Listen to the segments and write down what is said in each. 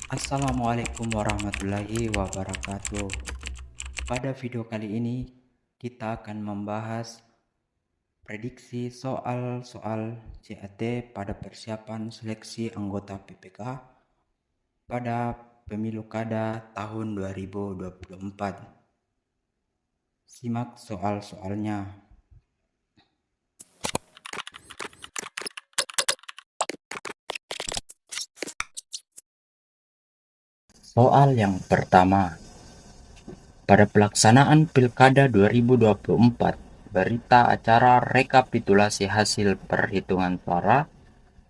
Assalamualaikum warahmatullahi wabarakatuh. Pada video kali ini kita akan membahas prediksi soal-soal CAT pada persiapan seleksi anggota PPK pada Pemilu Kada tahun 2024. Simak soal-soalnya. Soal yang pertama. Pada pelaksanaan Pilkada 2024, berita acara rekapitulasi hasil perhitungan suara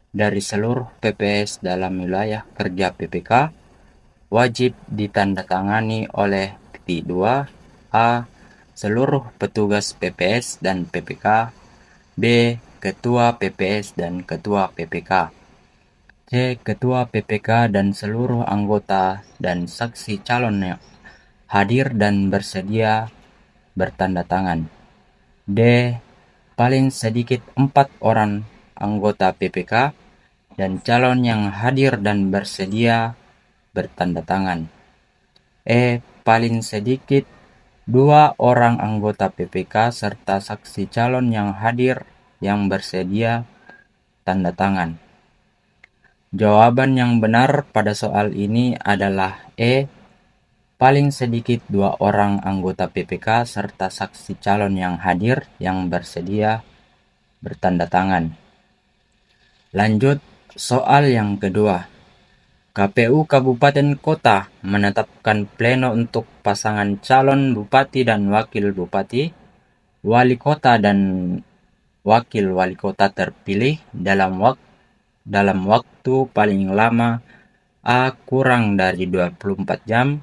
dari seluruh PPS dalam wilayah kerja PPK wajib ditandatangani oleh titik 2 A. Seluruh petugas PPS dan PPK. B. Ketua PPS dan Ketua PPK. C. Ketua PPK dan seluruh anggota dan saksi calon yang hadir dan bersedia bertanda tangan. D. Paling sedikit 4 orang anggota PPK dan calon yang hadir dan bersedia bertanda tangan. E. Paling sedikit 2 orang anggota PPK serta saksi calon yang hadir yang bersedia tanda tangan. Jawaban yang benar pada soal ini adalah E. Paling sedikit 2 orang anggota PPK serta saksi calon yang hadir yang bersedia bertanda tangan. Lanjut soal yang kedua. KPU Kabupaten Kota menetapkan pleno untuk pasangan calon bupati dan wakil bupati, wali kota dan wakil wali kota terpilih dalam waktu paling lama A. kurang dari 24 jam,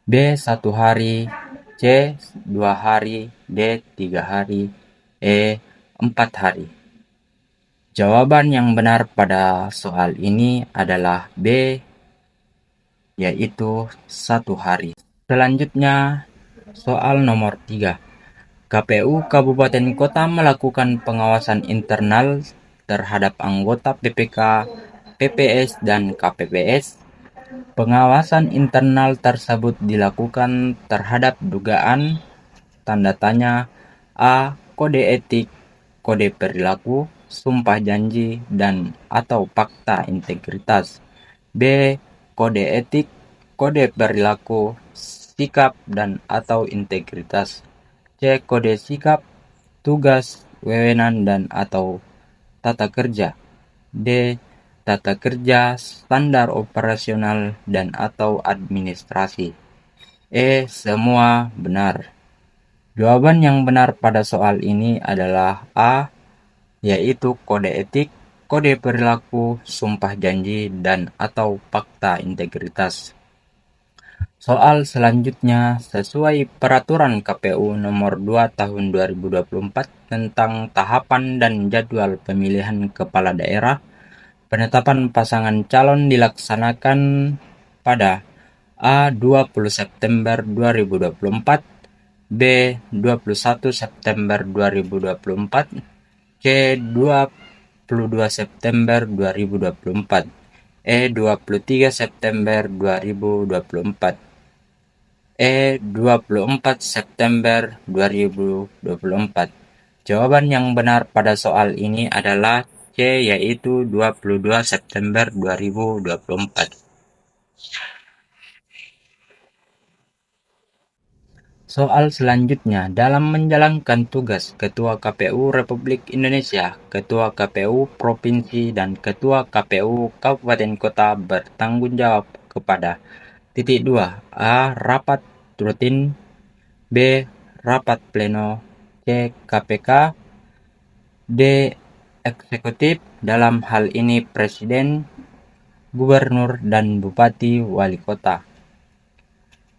B. 1 hari, C. 2 hari, D. 3 hari, E. 4 hari. Jawaban yang benar pada soal ini adalah B, yaitu 1 hari. Selanjutnya, soal nomor 3. KPU Kabupaten Kota melakukan pengawasan internal terhadap anggota PPK, PPS, dan KPPS. Pengawasan internal tersebut dilakukan terhadap dugaan tanda tanya A. Kode etik, kode perilaku, sumpah janji, dan atau fakta integritas. B. Kode etik, kode perilaku, sikap, dan atau integritas. C. Kode sikap, tugas, wewenang, dan atau tata kerja. D. Tata kerja, standar operasional, dan atau administrasi. E. Semua benar. Jawaban yang benar pada soal ini adalah A, yaitu kode etik, kode perilaku, sumpah janji, dan atau fakta integritas. Soal selanjutnya, sesuai peraturan KPU nomor 2 tahun 2024 tentang tahapan dan jadwal pemilihan kepala daerah, penetapan pasangan calon dilaksanakan pada A. 20 September 2024, B. 21 September 2024, C. 22 September 2024, E. 23 September 2024, E. 24 September 2024. Jawaban yang benar pada soal ini adalah C, yaitu 22 September 2024. Soal selanjutnya, dalam menjalankan tugas Ketua KPU Republik Indonesia, Ketua KPU Provinsi, dan Ketua KPU Kabupaten Kota bertanggung jawab kepada titik 2 A. Rapat rutin, B. Rapat pleno, C. KPK, D. Eksekutif, dalam hal ini Presiden, Gubernur, dan Bupati Wali Kota.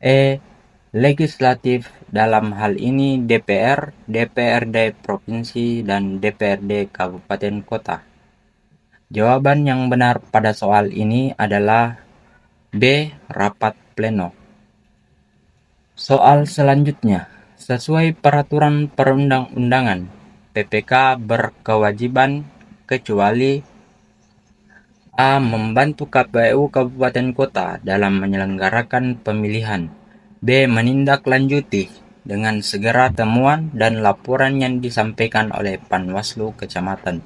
E. Legislatif, dalam hal ini DPR, DPRD Provinsi, dan DPRD Kabupaten Kota. Jawaban yang benar pada soal ini adalah B. Rapat pleno. Soal selanjutnya, sesuai peraturan perundang-undangan, PPK berkewajiban kecuali A. Membantu KPU Kabupaten Kota dalam menyelenggarakan pemilihan. B. Menindaklanjuti dengan segera temuan dan laporan yang disampaikan oleh Panwaslu Kecamatan.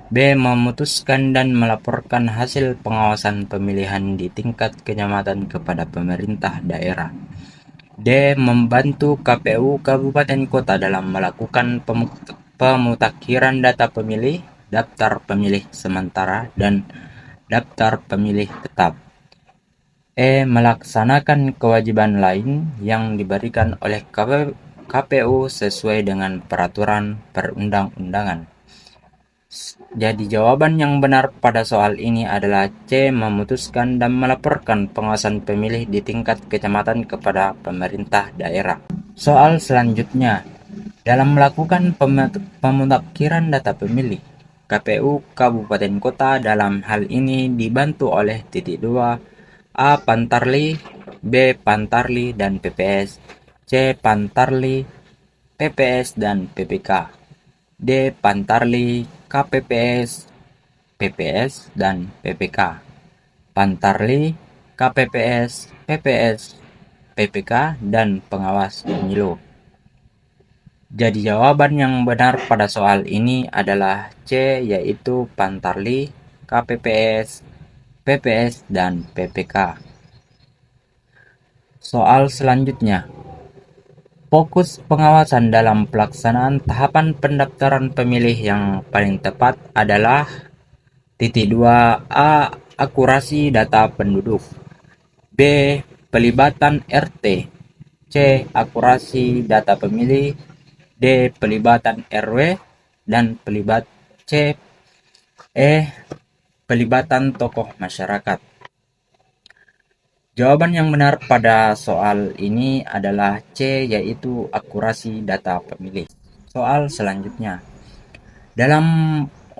B. Memutuskan dan melaporkan hasil pengawasan pemilihan di tingkat kecamatan kepada pemerintah daerah. D. Membantu KPU Kabupaten Kota dalam melakukan pemutakhiran data pemilih, daftar pemilih sementara, dan daftar pemilih tetap. E. Melaksanakan kewajiban lain yang diberikan oleh KPU sesuai dengan peraturan perundang-undangan. Jadi jawaban yang benar pada soal ini adalah C. Memutuskan dan melaporkan pengawasan pemilih di tingkat kecamatan kepada pemerintah daerah. Soal selanjutnya, dalam melakukan pemutakhiran data pemilih, KPU Kabupaten Kota dalam hal ini dibantu oleh titik 2 A. Pantarli, B. Pantarli dan PPS, C. Pantarli, PPS dan PPK, D. Pantarli, KPPS, PPS dan PPK. Pantarli, KPPS, PPS, PPK, dan pengawas pemilu. Jadi jawaban yang benar pada soal ini adalah C, yaitu Pantarli, KPPS, PPS, dan PPK. Soal selanjutnya, fokus pengawasan dalam pelaksanaan tahapan pendaftaran pemilih yang paling tepat adalah titik 2 A. Akurasi data penduduk, B. Pelibatan RT, C. Akurasi data pemilih, D. Pelibatan RW, dan C. Pelibatan tokoh masyarakat. Jawaban yang benar pada soal ini adalah C, yaitu akurasi data pemilih. Soal selanjutnya, dalam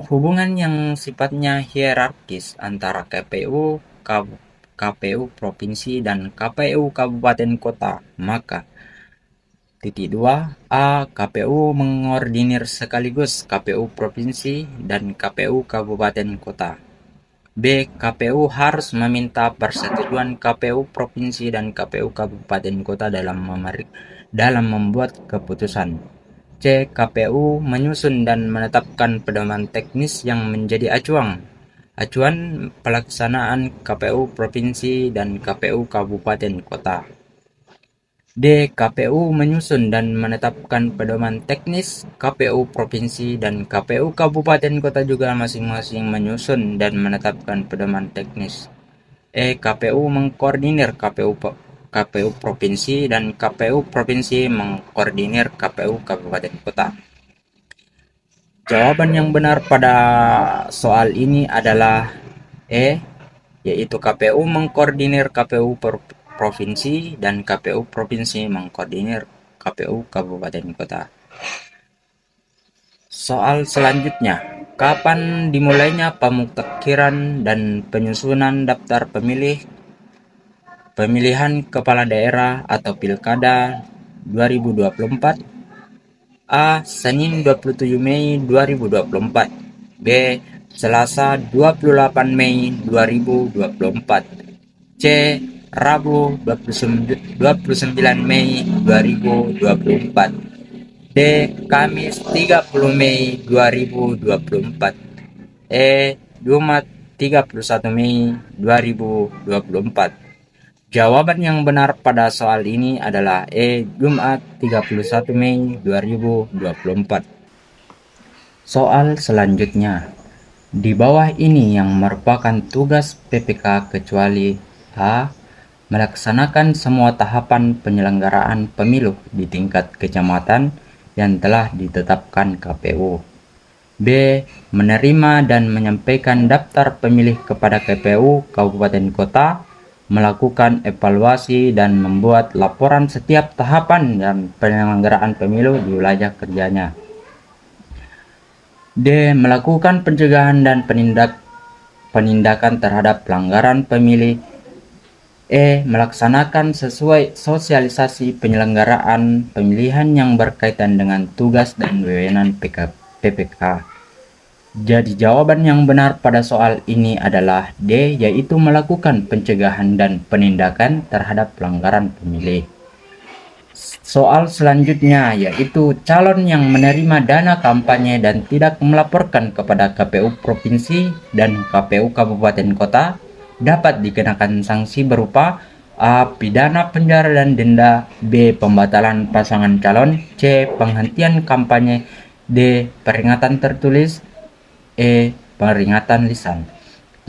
hubungan yang sifatnya hierarkis antara KPU Provinsi dan KPU Kabupaten Kota, maka titik 2 A. KPU mengordinir sekaligus KPU Provinsi dan KPU Kabupaten Kota. B. KPU harus meminta persetujuan KPU Provinsi dan KPU Kabupaten Kota dalam membuat keputusan. C. KPU menyusun dan menetapkan pedoman teknis yang menjadi acuan pelaksanaan KPU Provinsi dan KPU Kabupaten Kota. D. KPU menyusun dan menetapkan pedoman teknis KPU Provinsi dan KPU Kabupaten Kota juga masing-masing menyusun dan menetapkan pedoman teknis. E. KPU mengkoordinir KPU Provinsi dan KPU Provinsi mengkoordinir KPU Kabupaten Kota. Jawaban yang benar pada soal ini adalah E, yaitu KPU mengkoordinir KPU Provinsi dan KPU Provinsi mengkoordinir KPU Kabupaten Kota. Soal selanjutnya, kapan dimulainya pemutakhiran dan penyusunan daftar pemilihan kepala daerah atau Pilkada 2024? A. Senin 27 Mei 2024, B. Selasa 28 Mei 2024, C. Rabu 29 Mei 2024, D. Kamis 30 Mei 2024, E. Jumat 31 Mei 2024. Jawaban yang benar pada soal ini adalah E. Jumat 31 Mei 2024. Soal selanjutnya, di bawah ini yang merupakan tugas PPK kecuali A. Melaksanakan semua tahapan penyelenggaraan pemilu di tingkat kecamatan yang telah ditetapkan KPU. B. Menerima dan menyampaikan daftar pemilih kepada KPU Kabupaten Kota, melakukan evaluasi dan membuat laporan setiap tahapan dan penyelenggaraan pemilu di wilayah kerjanya. D. Melakukan pencegahan dan penindakan terhadap pelanggaran pemilih. E. Melaksanakan sesuai sosialisasi penyelenggaraan pemilihan yang berkaitan dengan tugas dan wewenang PPK. Jadi jawaban yang benar pada soal ini adalah D, yaitu melakukan pencegahan dan penindakan terhadap pelanggaran pemilih. Soal selanjutnya yaitu calon yang menerima dana kampanye dan tidak melaporkan kepada KPU Provinsi dan KPU Kabupaten Kota dapat dikenakan sanksi berupa A. Pidana penjara dan denda, B. Pembatalan pasangan calon, C. Penghentian kampanye, D. Peringatan tertulis, E. Peringatan lisan.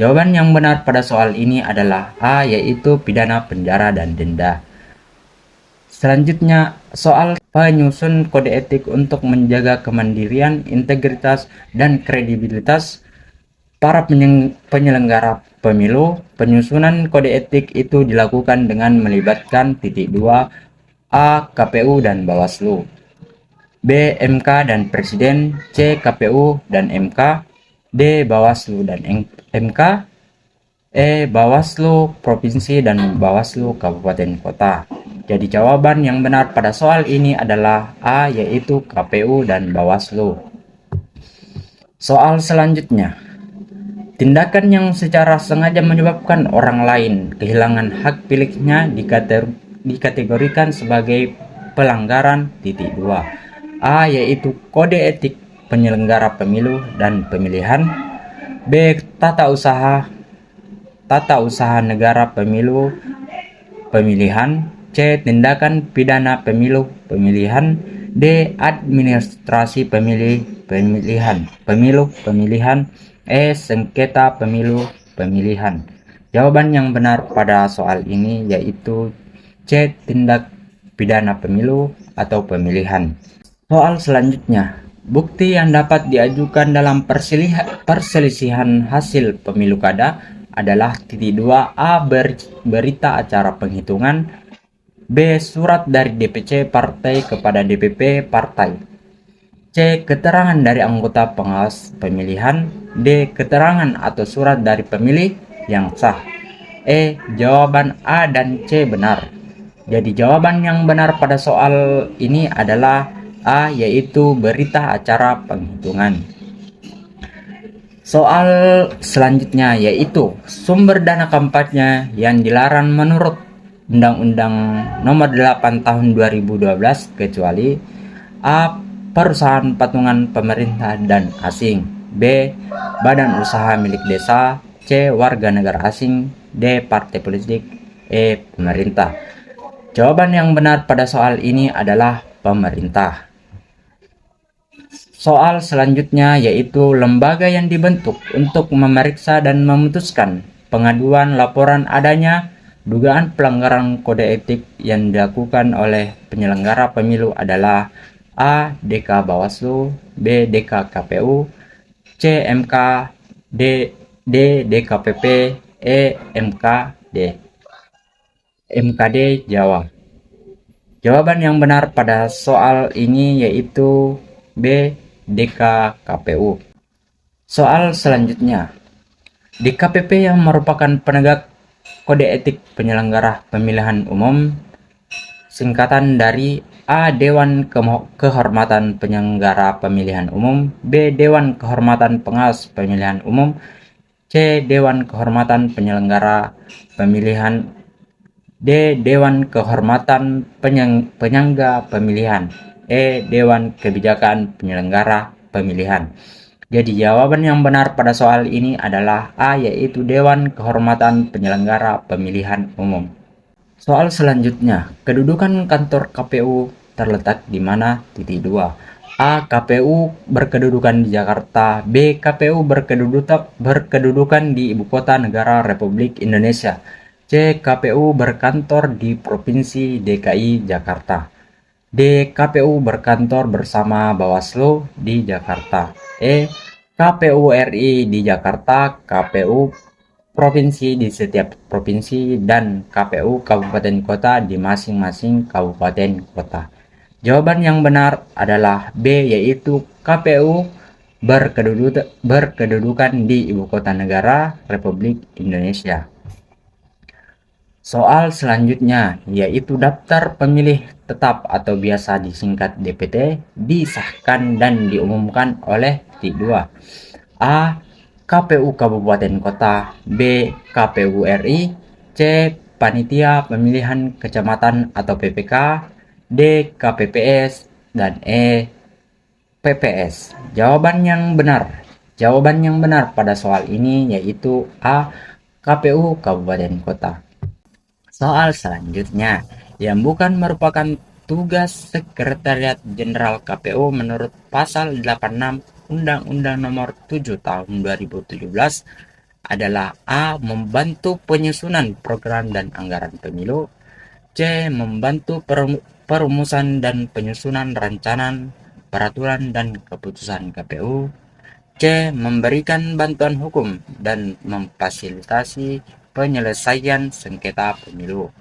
Jawaban yang benar pada soal ini adalah A, yaitu pidana penjara dan denda. Selanjutnya, soal penyusun kode etik untuk menjaga kemandirian, integritas, dan kredibilitas para penyelenggara pemilu. Penyusunan kode etik itu dilakukan dengan melibatkan titik 2 A. KPU dan Bawaslu, B. MK dan Presiden, C. KPU dan MK, D. Bawaslu dan MK, E. Bawaslu Provinsi dan Bawaslu Kabupaten Kota. Jadi jawaban yang benar pada soal ini adalah A, yaitu KPU dan Bawaslu. Soal selanjutnya, tindakan yang secara sengaja menyebabkan orang lain kehilangan hak pilihnya dikategorikan sebagai pelanggaran titik 2 A, yaitu kode etik penyelenggara pemilu dan pemilihan, B. Tata usaha negara pemilu pemilihan, C. Tindakan pidana pemilu pemilihan, D. Administrasi pemilu pemilihan, E. Sengketa pemilu pemilihan. Jawaban yang benar pada soal ini yaitu C. Tindak pidana pemilu atau pemilihan. Soal selanjutnya, bukti yang dapat diajukan dalam perselisihan hasil pemilu kada adalah titik 2 A. Berita acara penghitungan, B. Surat dari DPC partai kepada DPP partai, C. Keterangan dari anggota pengawas pemilihan, D. Keterangan atau surat dari pemilih yang sah. Jawaban A dan C benar. Jadi jawaban yang benar pada soal ini adalah A, yaitu berita acara penghitungan. Soal selanjutnya yaitu sumber dana kampanye yang dilarang menurut Undang-Undang Nomor 8 Tahun 2012 kecuali A. Perusahaan patungan pemerintah dan asing, B. Badan usaha milik desa, C. Warga negara asing, D. Partai politik, E. Pemerintah. Jawaban yang benar pada soal ini adalah pemerintah. Soal selanjutnya yaitu lembaga yang dibentuk untuk memeriksa dan memutuskan pengaduan laporan adanya dugaan pelanggaran kode etik yang dilakukan oleh penyelenggara pemilu adalah A. DK Bawaslu, B. DK KPU, C. MK, D. DKPP, E. MKD. MKD Jawa. Jawaban yang benar pada soal ini yaitu B. DKKPU. Soal selanjutnya, DKPP yang merupakan penegak kode etik penyelenggara pemilihan umum, singkatan dari A. Dewan Kehormatan Penyelenggara Pemilihan Umum, B. Dewan Kehormatan Pengawas Pemilihan Umum, C. Dewan Kehormatan Penyelenggara Pemilihan, D. Dewan Kehormatan Penyangga Pemilihan, E. Dewan Kebijakan Penyelenggara Pemilihan. Jadi jawaban yang benar pada soal ini adalah A, yaitu Dewan Kehormatan Penyelenggara Pemilihan Umum. Soal selanjutnya, kedudukan kantor KPU terletak di mana? Titik 2. A. KPU berkedudukan di Jakarta, B. KPU berkedudukan di Ibu Kota Negara Republik Indonesia, C. KPU berkantor di Provinsi DKI Jakarta, D. KPU berkantor bersama Bawaslu di Jakarta, E. KPU RI di Jakarta, KPU provinsi di setiap provinsi, dan KPU kabupaten kota di masing-masing kabupaten kota. Jawaban yang benar adalah B, yaitu KPU berkedudukan di Ibu Kota Negara Republik Indonesia. Soal selanjutnya yaitu daftar pemilih tetap atau biasa disingkat DPT disahkan dan diumumkan oleh titik 2 A. KPU Kabupaten Kota. B. KPU RI. C. Panitia Pemilihan Kecamatan atau PPK. D. KPPS. Dan E. PPS. Jawaban yang benar pada soal ini yaitu A. KPU Kabupaten Kota. Soal selanjutnya, yang bukan merupakan tugas Sekretariat Jenderal KPU menurut pasal 86 Undang-Undang Nomor 7 Tahun 2017 adalah A. Membantu penyusunan program dan anggaran pemilu. C. Membantu perumusan dan penyusunan rancangan, peraturan dan keputusan KPU. C. Memberikan bantuan hukum dan memfasilitasi penyelesaian sengketa pemilu.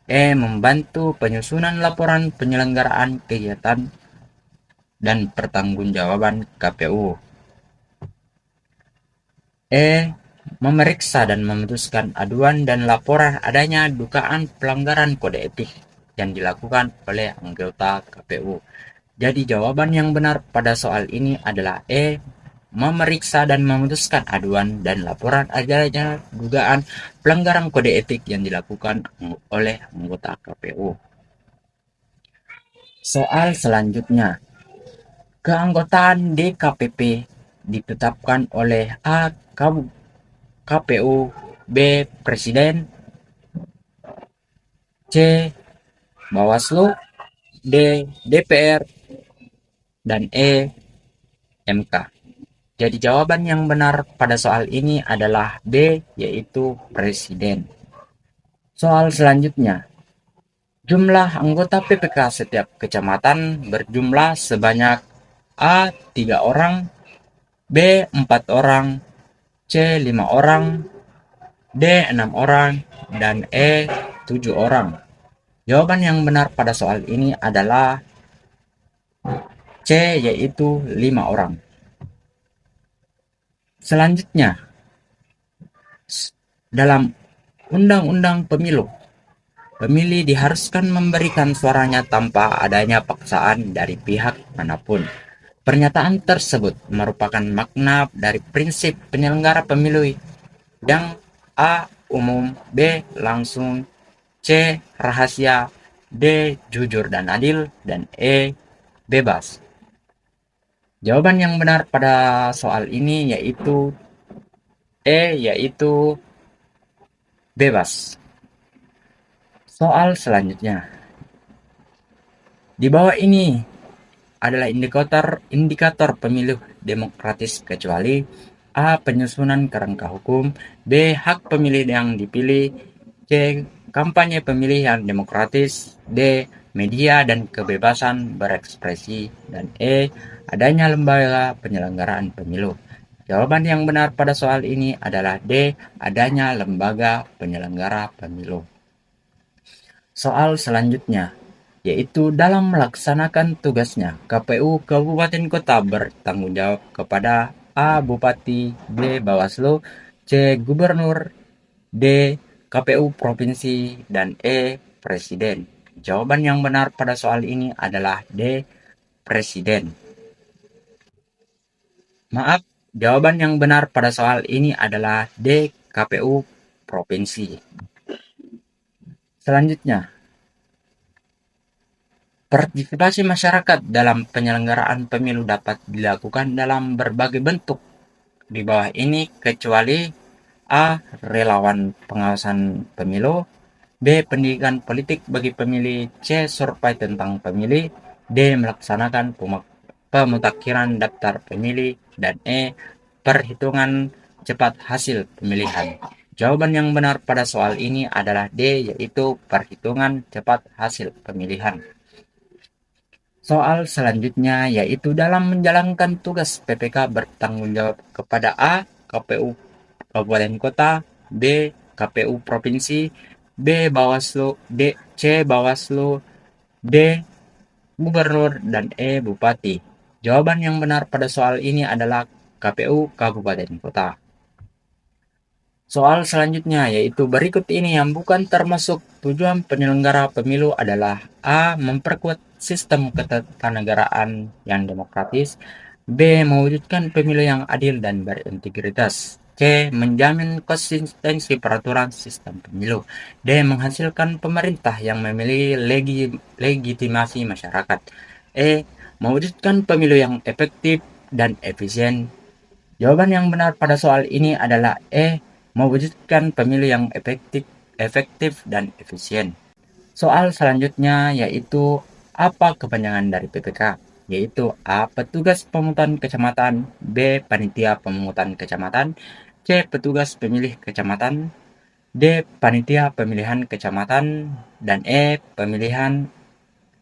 E. Membantu penyusunan laporan penyelenggaraan kegiatan dan pertanggungjawaban KPU. E. Memeriksa dan memutuskan aduan dan laporan adanya dugaan pelanggaran kode etik yang dilakukan oleh anggota KPU. Jadi jawaban yang benar pada soal ini adalah E. Memeriksa dan memutuskan aduan dan laporan adanya dugaan pelanggaran kode etik yang dilakukan oleh anggota KPU. Soal selanjutnya, keanggotaan DKPP ditetapkan oleh A. KPU, B. Presiden, C. Bawaslu, D. DPR, dan E. MK. Jadi jawaban yang benar pada soal ini adalah B, yaitu Presiden. Soal selanjutnya, jumlah anggota PPK setiap kecamatan berjumlah sebanyak A. 3 orang, B. 4 orang, C. 5 orang, D. 6 orang, dan E. 7 orang. Jawaban yang benar pada soal ini adalah C, yaitu 5 orang. Selanjutnya, dalam Undang-Undang Pemilu, pemilih diharuskan memberikan suaranya tanpa adanya paksaan dari pihak manapun. Pernyataan tersebut merupakan makna dari prinsip penyelenggara pemilu yang A. Umum, B. Langsung, C. Rahasia, D. Jujur dan adil, dan E. Bebas. Jawaban yang benar pada soal ini yaitu E, yaitu bebas. Soal selanjutnya. Di bawah ini adalah indikator pemilu demokratis kecuali A. Penyusunan kerangka hukum, B. Hak pemilih yang dipilih, C. Kampanye pemilih yang demokratis, D. Media dan kebebasan berekspresi, dan E. Adanya lembaga penyelenggaraan pemilu. Jawaban yang benar pada soal ini adalah D. Adanya lembaga penyelenggara pemilu. Soal selanjutnya, yaitu dalam melaksanakan tugasnya, KPU Kabupaten Kota bertanggung jawab kepada A. Bupati, B. Bawaslu, C. Gubernur, D. KPU Provinsi, dan E. Presiden. Jawaban yang benar pada soal ini adalah D. Presiden. Maaf, jawaban yang benar pada soal ini adalah D. KPU Provinsi. Selanjutnya, partisipasi masyarakat dalam penyelenggaraan pemilu dapat dilakukan dalam berbagai bentuk di bawah ini kecuali A. Relawan pengawasan pemilu, B. Pendidikan politik bagi pemilih, C. Survei tentang pemilih, D. Melaksanakan pemutakhiran daftar pemilih, dan E. Perhitungan cepat hasil pemilihan. Jawaban yang benar pada soal ini adalah D, yaitu perhitungan cepat hasil pemilihan. Soal selanjutnya yaitu dalam menjalankan tugas PPK bertanggung jawab kepada A. KPU Kabupaten Kota, B. KPU Provinsi, B. Bawaslu, C. Bawaslu, D. Gubernur, dan E. Bupati. Jawaban yang benar pada soal ini adalah KPU Kabupaten Kota. Soal selanjutnya yaitu berikut ini yang bukan termasuk tujuan penyelenggara pemilu adalah A. Memperkuat sistem ketatanegaraan yang demokratis, B. Mewujudkan pemilu yang adil dan berintegritas. C. Menjamin konsistensi peraturan sistem pemilu. D. Menghasilkan pemerintah yang memiliki legitimasi masyarakat. E. Mewujudkan pemilu yang efektif dan efisien. Jawaban yang benar pada soal ini adalah E. Mewujudkan pemilu yang efektif dan efisien. Soal selanjutnya yaitu apa kepanjangan dari PPK? Yaitu A. Petugas pemungutan kecamatan, B. Panitia pemungutan kecamatan, C. Petugas pemilih kecamatan, D. Panitia pemilihan kecamatan, dan E.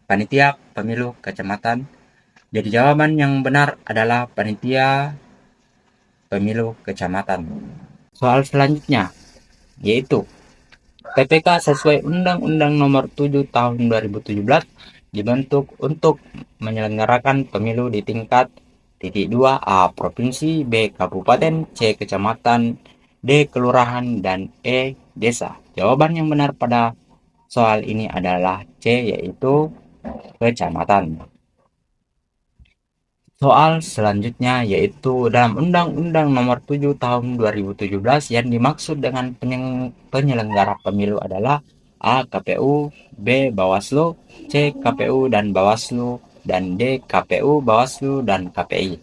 Panitia pemilu kecamatan. Jadi jawaban yang benar adalah panitia pemilu kecamatan. Soal selanjutnya yaitu PPK sesuai Undang-Undang Nomor 7 Tahun 2017 dibentuk untuk menyelenggarakan pemilu di tingkat titik 2 A provinsi, B kabupaten, C kecamatan, D kelurahan, dan E desa. Jawaban yang benar pada soal ini adalah C, yaitu kecamatan. Soal selanjutnya yaitu dalam Undang-Undang Nomor 7 Tahun 2017 yang dimaksud dengan penyelenggara pemilu adalah A. KPU, B. Bawaslu, C. KPU dan Bawaslu, dan D. KPU, Bawaslu, dan KPI.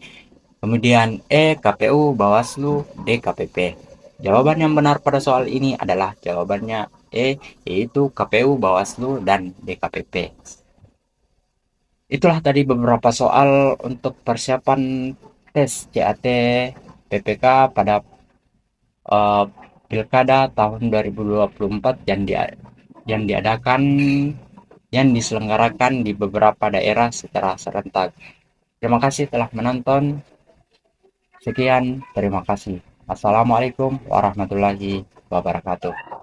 Kemudian E. KPU, Bawaslu, D. KPP. Jawaban yang benar pada soal ini adalah jawabannya E, yaitu KPU, Bawaslu, dan DKPP. Itulah tadi beberapa soal untuk persiapan tes CAT PPK pada eh, Pilkada tahun 2024 yang diadakan yang diselenggarakan di beberapa daerah secara serentak. Terima kasih telah menonton. Sekian, terima kasih. Assalamualaikum warahmatullahi wabarakatuh.